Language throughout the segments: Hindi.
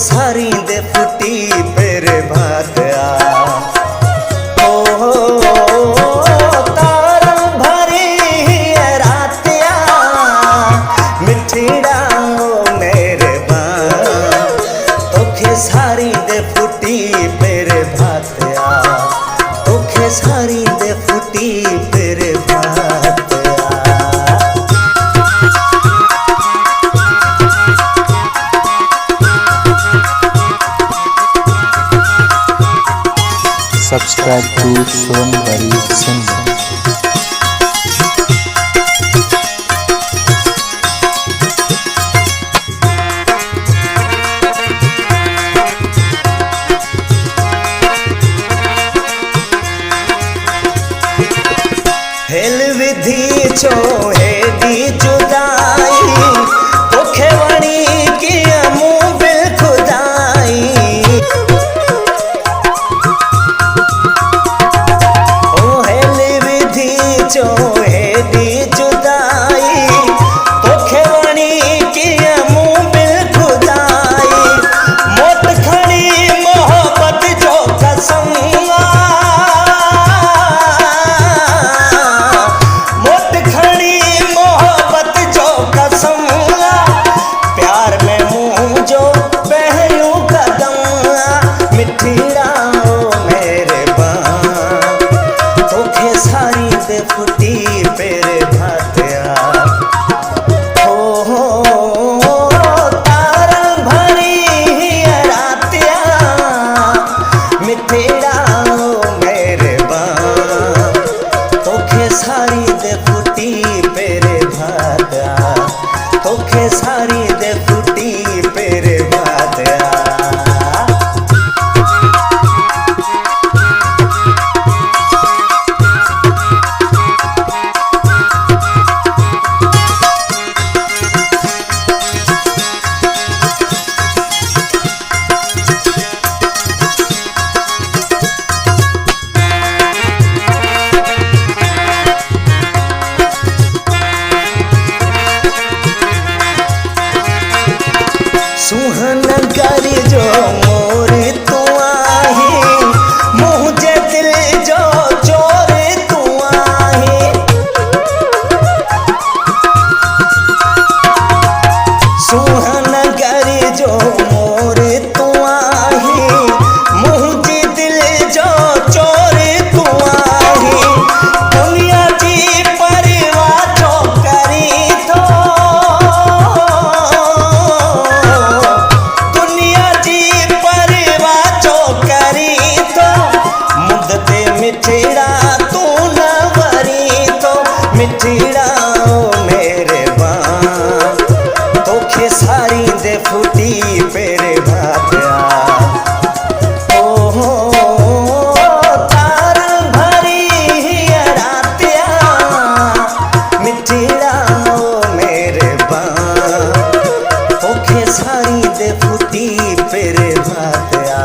सारी दे फुटी फिर भात तारा भरी रातिया मिठड़ा मेरे तोखे सारी दे फुटी फिर भात तोखे सारी दे फुटी फिर भात। Subscribe to Sonvari Singh. हेल विधि चो हेडी जुदाई तोखे वणी की मुँह बिल खुदाई जो हेडी जुदाई तोखे वणी की मुँह बिल खुदाई मौत खड़ी मोहब्बत जो कसम मौत खड़ी मोहब्बत जो कसम प्यार में मुँह जो पहलू कदम मिठड़ा मेरे तोखे सारी दे फुटी पेरे भातिया तारा भरी रातिया मिठड़ा मेरे तोखे सारी दे फुटी पेरे भातिया तोखे सारी दे फुटी पेरे भातिया। सुहन कर जो मोर तू आही मुझे दिल जो चोर तू आही सुहन कर जो मोर तू आही मुझे दिल जो चोर तू आही दुनिया जी परवाह जो करी तो मिठड़ा तू न वरी तो मिठड़ा मेरे तोखे सारी दे फुटी पेरे भातिया तारा भरी रातिया मिठड़ा मेरे तोखे सारी दे फुटी पेरे भातिया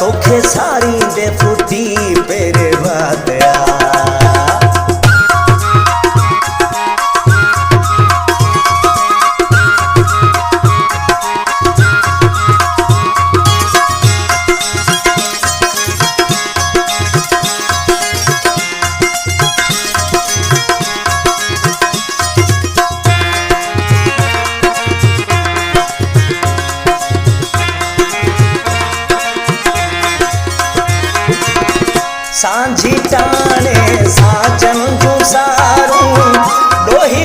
तोखे सारी दे फुटी पेरे भातिया। सांझी टाणे साजन गुसारूं लोही